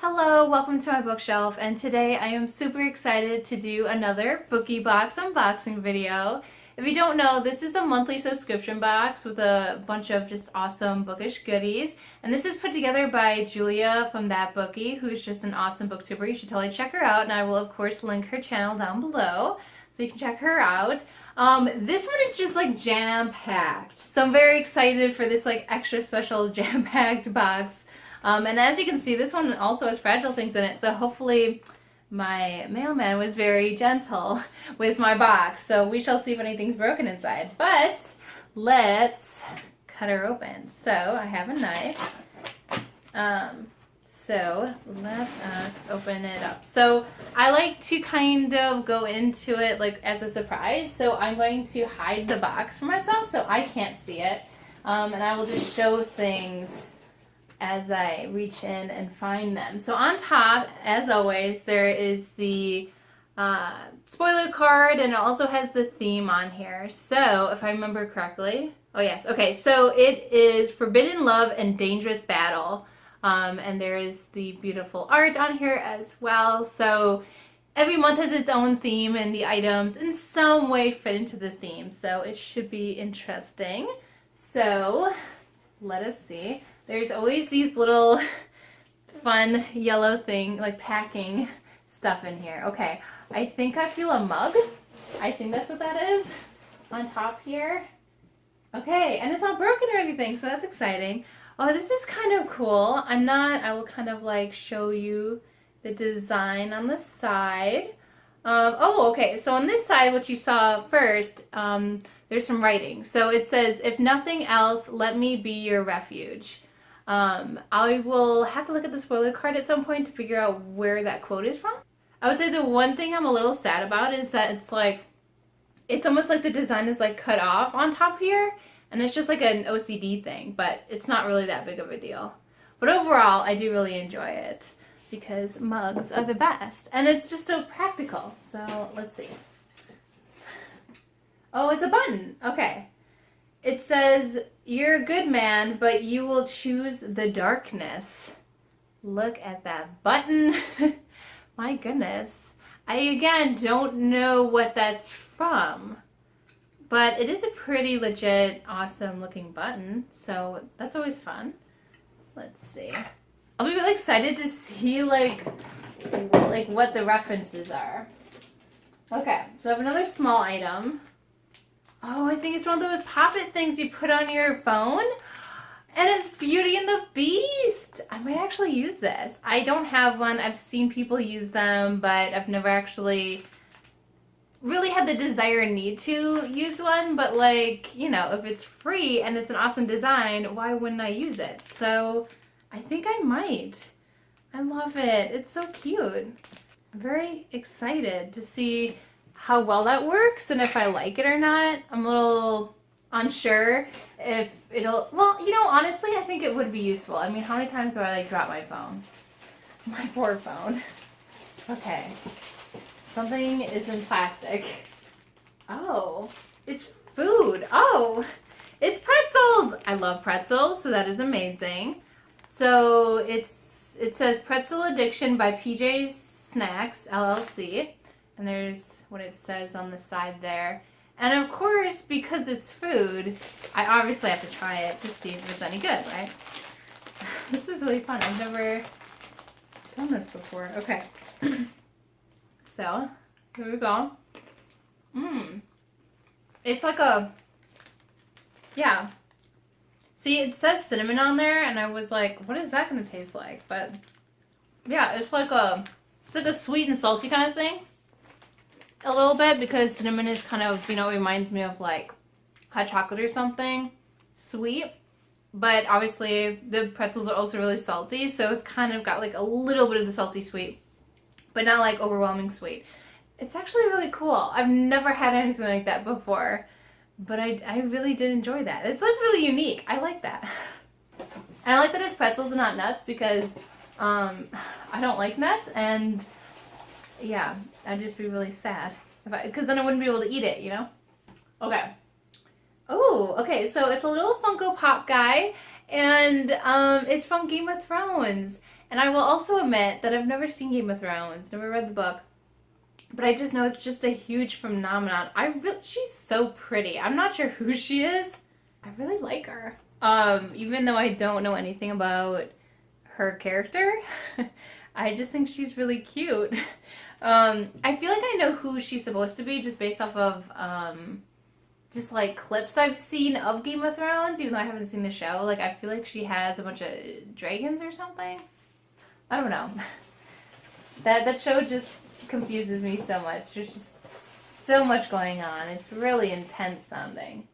Hello, welcome to my bookshelf, and today I am super excited to do another Bookie Box unboxing video. If you don't know, this is a monthly subscription box with a bunch of just awesome bookish goodies, and this is put together by Julia from That Bookie, who's just an awesome booktuber. You should totally check her out, and I will of course link her channel down below so you can check her out. This one is just like jam-packed, so I'm very excited for this like extra special jam-packed box. And as you can see, this one also has fragile things in it, so hopefully my mailman was very gentle with my box. So we shall see if anything's broken inside. But let's cut her open. So I have a knife. So let us open it up. So I like to kind of go into it like as a surprise. So I'm going to hide the box for myself so I can't see it. And I will just show things as I reach in and find them. So on top, as always, there is the spoiler card, and it also has the theme on here. So if I remember correctly, oh yes, okay, so it is Forbidden Love and Dangerous Battle. And there's the beautiful art on here as well. So every month has its own theme, and the items in some way fit into the theme. So it should be interesting. So let us see. There's always these little fun yellow thing, like packing stuff in here. Okay, I think I feel a mug. I think that's what that is on top here. Okay, and it's not broken or anything, so that's exciting. Oh, this is kind of cool. I will kind of like show you the design on the side. Oh, okay, so on this side, what you saw first, there's some writing. So it says, "If nothing else, let me be your refuge." I will have to look at the spoiler card at some point to figure out where that quote is from. I would say the one thing I'm a little sad about is that it's almost like the design is like cut off on top here, and it's just like an OCD thing, but it's not really that big of a deal. But overall, I do really enjoy it because mugs are the best, and it's just so practical. So let's see. Oh, it's a button. Okay. It says, "You're a good man, but you will choose the darkness." Look at that button. My goodness. I, again, don't know what that's from, but it is a pretty legit, awesome looking button, so that's always fun. Let's see. I'll be really excited to see like what the references are. Okay, so I have another small item. Oh, I think it's one of those pop-it things you put on your phone. And it's Beauty and the Beast. I might actually use this. I don't have one. I've seen people use them, but I've never actually really had the desire and need to use one. But like, you know, if it's free and it's an awesome design, why wouldn't I use it? So I think I might. I love it. It's so cute. I'm very excited to see how well that works and if I like it or not. I'm a little unsure if it'll, well, you know, honestly, I think it would be useful. I mean, how many times do I like drop my phone? My poor phone. Okay. Something is in plastic. Oh, it's food. Oh, it's pretzels. I love pretzels, so that is amazing. So it says Pretzel Addiction by PJ's Snacks, LLC. And there's what it says on the side there. And of course, because it's food, I obviously have to try it to see if it's any good, right? This is really fun. I've never done this before. Okay. So, here we go. It's like a, yeah. See, it says cinnamon on there, and I was like, what is that going to taste like? But, yeah, it's like a sweet and salty kind of thing. A little bit, because cinnamon is kind of, you know, reminds me of like hot chocolate or something sweet, but obviously the pretzels are also really salty, so it's kind of got like a little bit of the salty sweet, but not like overwhelming sweet. It's actually really cool. I've never had anything like that before, but I really did enjoy that. It's like really unique. I like that. And I like that it's pretzels and not nuts, because I don't like nuts, and yeah, I'd just be really sad because then I wouldn't be able to eat it, you know? Okay. Oh, okay, so it's a little Funko Pop guy, and it's from Game of Thrones. And I will also admit that I've never seen Game of Thrones, never read the book, but I just know it's just a huge phenomenon. She's so pretty. I'm not sure who she is. I really like her. Even though I don't know anything about her character, I just think she's really cute. I feel like I know who she's supposed to be just based off of just like clips I've seen of Game of Thrones, even though I haven't seen the show. Like, I feel like she has a bunch of dragons or something. I don't know. That show just confuses me so much. There's just so much going on. It's really intense sounding.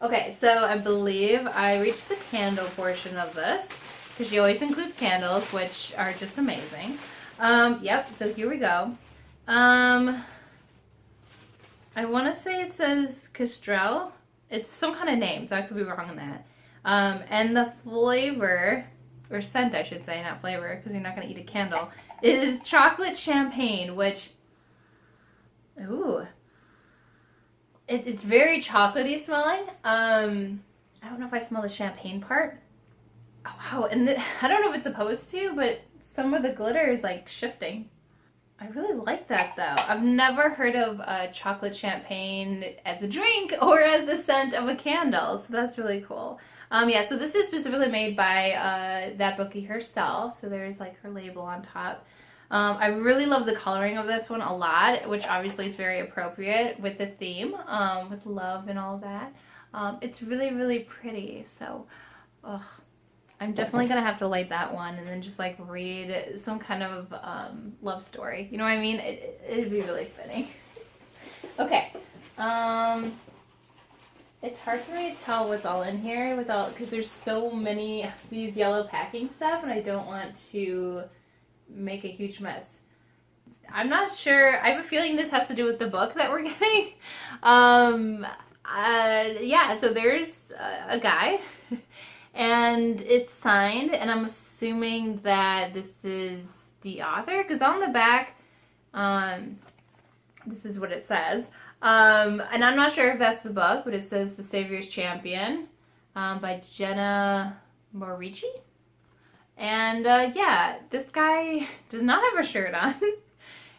Okay, so I believe I reached the candle portion of this, because she always includes candles, which are just amazing. Yep, so here we go. I want to say it says Castrel. It's some kind of name, so I could be wrong on that. And the flavor, or scent I should say, not flavor, because you're not going to eat a candle, is chocolate champagne, which, ooh, it's very chocolatey smelling. I don't know if I smell the champagne part. Oh, wow, and I don't know if it's supposed to, but some of the glitter is like shifting. I really like that though. I've never heard of chocolate champagne as a drink or as the scent of a candle, so that's really cool. Yeah, so this is specifically made by that Bookie herself, so there's like her label on top. I really love the coloring of this one a lot, which obviously is very appropriate with the theme, with love and all of that. It's really, really pretty, so ugh. I'm definitely gonna have to light that one and then just like read some kind of love story. You know what I mean? It'd be really fitting. Okay. It's hard for me to tell what's all in here because there's so many of these yellow packing stuff, and I don't want to make a huge mess. I'm not sure. I have a feeling this has to do with the book that we're getting. Yeah. So there's a guy. And it's signed, and I'm assuming that this is the author, because on the back, this is what it says. And I'm not sure if that's the book, but it says The Savior's Champion by Jenna Morici. And yeah, this guy does not have a shirt on.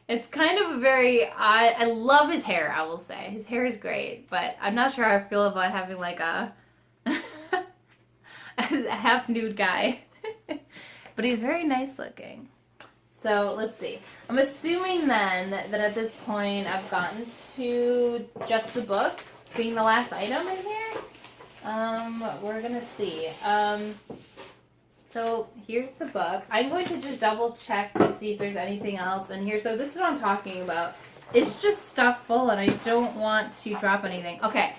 It's kind of a very odd, I love his hair, I will say. His hair is great, but I'm not sure how I feel about having like a half nude guy. But he's very nice looking. So let's see. I'm assuming then that at this point I've gotten to just the book being the last item in here. We're gonna see. So here's the book. I'm going to just double check to see if there's anything else in here. So this is what I'm talking about. It's just stuff full and I don't want to drop anything. Okay.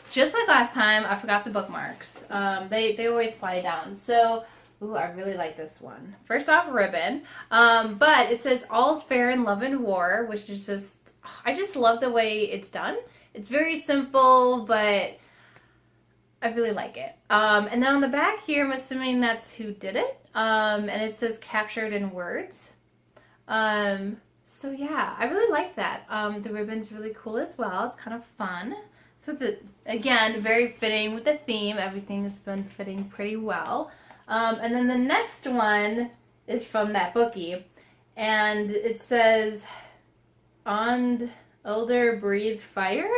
Just like last time, I forgot the bookmarks. They always slide down. So, ooh, I really like this one. First off, ribbon. But it says all's fair in love and war, which is just, I just love the way it's done. It's very simple, but I really like it. And then on the back here, I'm assuming that's who did it. And it says captured in words. So yeah, I really like that. The ribbon's really cool as well. It's kind of fun. So again, very fitting with the theme. Everything has been fitting pretty well. And then the next one is from that Bookie. And it says, "On elder breathe fire,"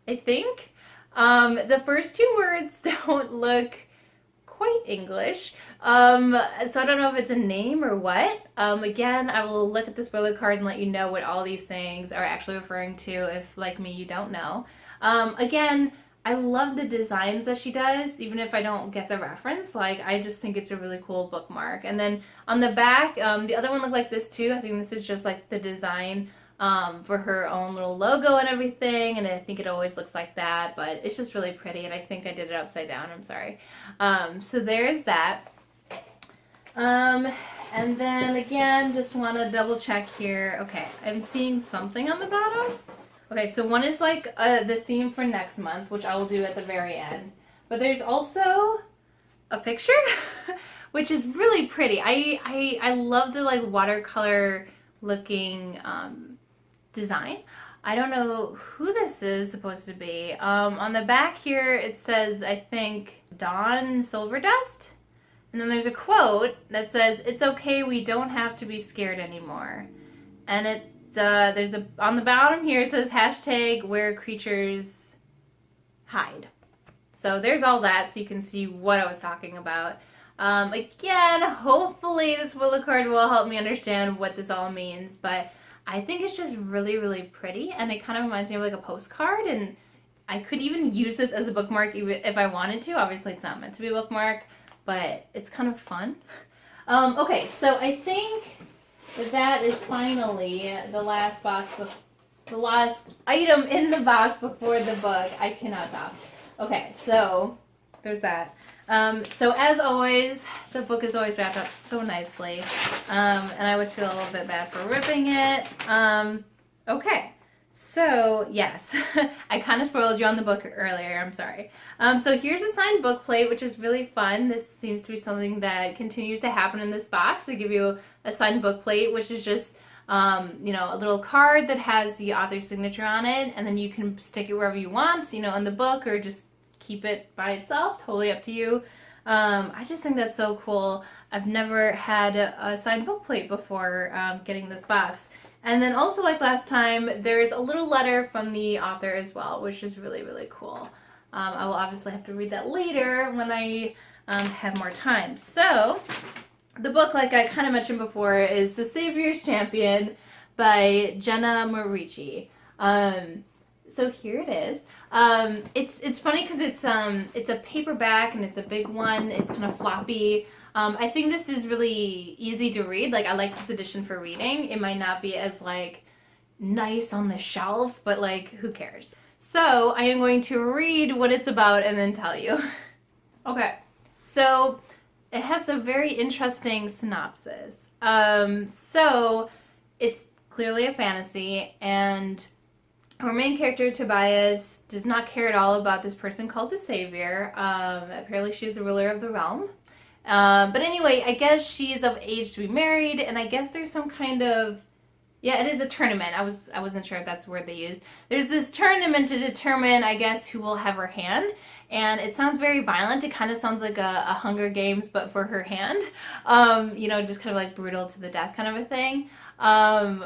I think. The first two words don't look quite English. So I don't know if it's a name or what. Again, I will look at the spoiler card and let you know what all these things are actually referring to if, like me, you don't know. Again, I love the designs that she does, even if I don't get the reference. Like, I just think it's a really cool bookmark. And then on the back, the other one looked like this too. I think this is just like the design for her own little logo and everything. And I think it always looks like that, but it's just really pretty. And I think I did it upside down. I'm sorry. So there's that. And then again, just want to double check here. Okay, I'm seeing something on the bottom. Okay, so one is like the theme for next month, which I will do at the very end. But there's also a picture, which is really pretty. I love the like watercolor looking design. I don't know who this is supposed to be. On the back here, it says, I think, Dawn Silverdust. And then there's a quote that says, "It's okay, we don't have to be scared anymore." And it's, on the bottom here, it says hashtag where creatures hide. So there's all that, so you can see what I was talking about. Again, hopefully this spoiler card will help me understand what this all means, but I think it's just really, really pretty, and it kind of reminds me of like a postcard, and I could even use this as a bookmark if I wanted to. Obviously, it's not meant to be a bookmark, but it's kind of fun. Okay, so I think that is finally the last box, the last item in the box before the book. I cannot talk. Okay, so there's that. So as always, the book is always wrapped up so nicely, and I always feel a little bit bad for ripping it. Okay, so yes, I kind of spoiled you on the book earlier, I'm sorry. So here's a signed book plate, which is really fun. This seems to be something that continues to happen in this box. They give you a signed book plate, which is just, you know, a little card that has the author's signature on it, and then you can stick it wherever you want, you know, in the book, or just keep it by itself, totally up to you. I just think that's so cool. I've never had a signed book plate before getting this box. And then also, like last time, there's a little letter from the author as well, which is really, really cool. I will obviously have to read that later when I have more time. So, the book, like I kind of mentioned before, is The Savior's Champion by Jenna Morici. So here it is. It's funny because it's a paperback and it's a big one. It's kind of floppy. I think this is really easy to read. Like, I like this edition for reading. It might not be as like nice on the shelf, but like, who cares? So I am going to read what it's about and then tell you. Okay, so it has a very interesting synopsis. So it's clearly a fantasy, and our main character, Tobias, does not care at all about this person called the Savior. Apparently she's the ruler of the realm. But anyway, I guess she's of age to be married, and I guess there's some kind of, yeah, it is a tournament. I wasn't sure if that's the word they used. There's this tournament to determine, I guess, who will have her hand. And it sounds very violent. It kind of sounds like a Hunger Games, but for her hand. You know, just kind of like brutal to the death kind of a thing.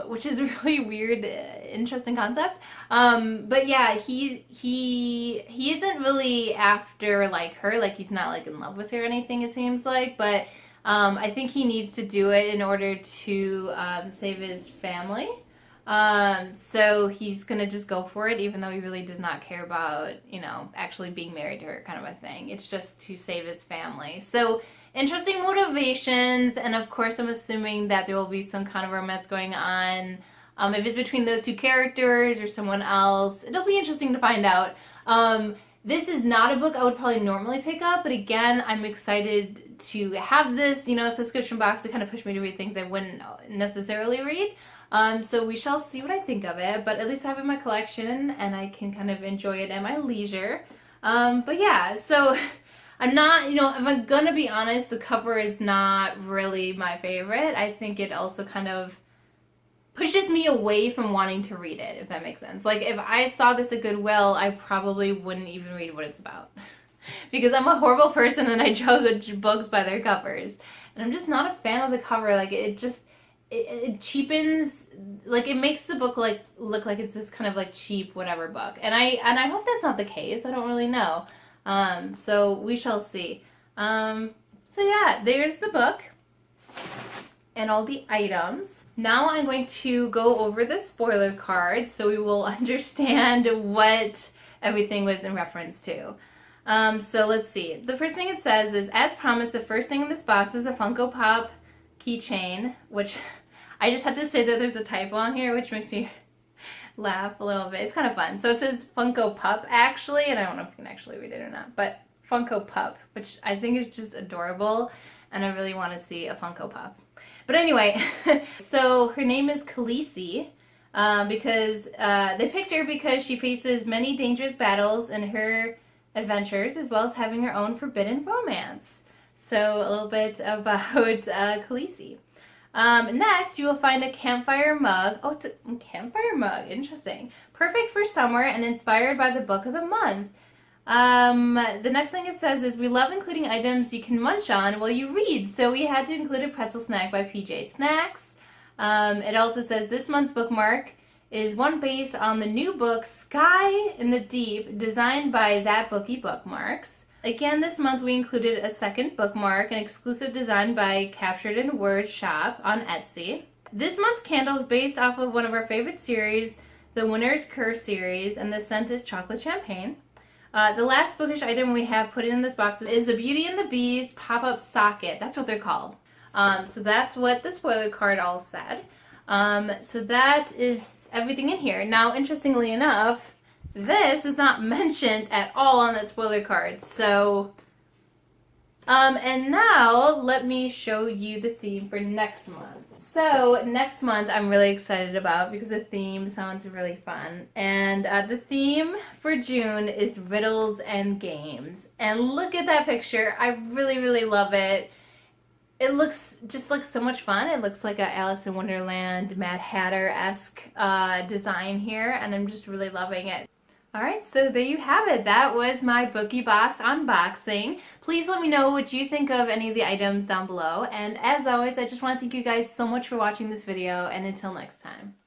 Which is a really weird, interesting concept. But yeah, he isn't really after like her, like he's not like in love with her or anything, it seems like, but I think he needs to do it in order to save his family. So he's gonna just go for it, even though he really does not care about, you know, actually being married to her kind of a thing. It's just to save his family. So interesting motivations, and of course I'm assuming that there will be some kind of romance going on. If it's between those two characters or someone else, it'll be interesting to find out. This is not a book I would probably normally pick up, but again, I'm excited to have this, you know, subscription box to kind of push me to read things I wouldn't necessarily read. So we shall see what I think of it, but at least I have it in my collection and I can kind of enjoy it at my leisure. But yeah, so I'm not, you know, if I'm gonna be honest, the cover is not really my favorite. I think it also kind of pushes me away from wanting to read it, if that makes sense. Like, if I saw this at Goodwill, I probably wouldn't even read what it's about. Because I'm a horrible person and I judge books by their covers. And I'm just not a fan of the cover. Like, it just, it cheapens, like, it makes the book like look like it's this kind of like cheap whatever book. And I hope that's not the case. I don't really know. So we shall see. So yeah, there's the book and all the items. Now I'm going to go over the spoiler card so we will understand what everything was in reference to. So let's see. The first thing it says is, as promised, the first thing in this box is a Funko Pop keychain, which I just had to say that there's a typo on here, which makes me laugh a little bit. It's kind of fun. So it says Funko Pup, actually, and I don't know if you can actually read it or not, but Funko Pup, which I think is just adorable, and I really want to see a Funko Pup. But anyway, so her name is Khaleesi, because they picked her because she faces many dangerous battles in her adventures, as well as having her own forbidden romance. So a little bit about Khaleesi. Next, you will find a campfire mug. Oh, campfire mug, interesting. Perfect for summer and inspired by the book of the month. The next thing it says is, we love including items you can munch on while you read. So we had to include a pretzel snack by PJ Snacks. It also says this month's bookmark is one based on the new book Sky in the Deep, designed by That Bookie Bookmarks. Again, this month we included a second bookmark, an exclusive design by Captured in Word Shop on Etsy. This month's candle is based off of one of our favorite series, the Winner's Curse series, and the scent is chocolate champagne. The last bookish item we have put in this box is the Beauty and the Beast pop-up socket. That's what they're called. So that's what the spoiler card all said. So that is everything in here. Now, interestingly enough, this is not mentioned at all on that spoiler card. So, and now let me show you the theme for next month. So next month I'm really excited about because the theme sounds really fun. And the theme for June is riddles and games. And look at that picture. I really, really love it. It looks so much fun. It looks like a Alice in Wonderland, Mad Hatter-esque design here, and I'm just really loving it. Alright, so there you have it. That was my Bookie Box unboxing. Please let me know what you think of any of the items down below. And as always, I just want to thank you guys so much for watching this video, and until next time.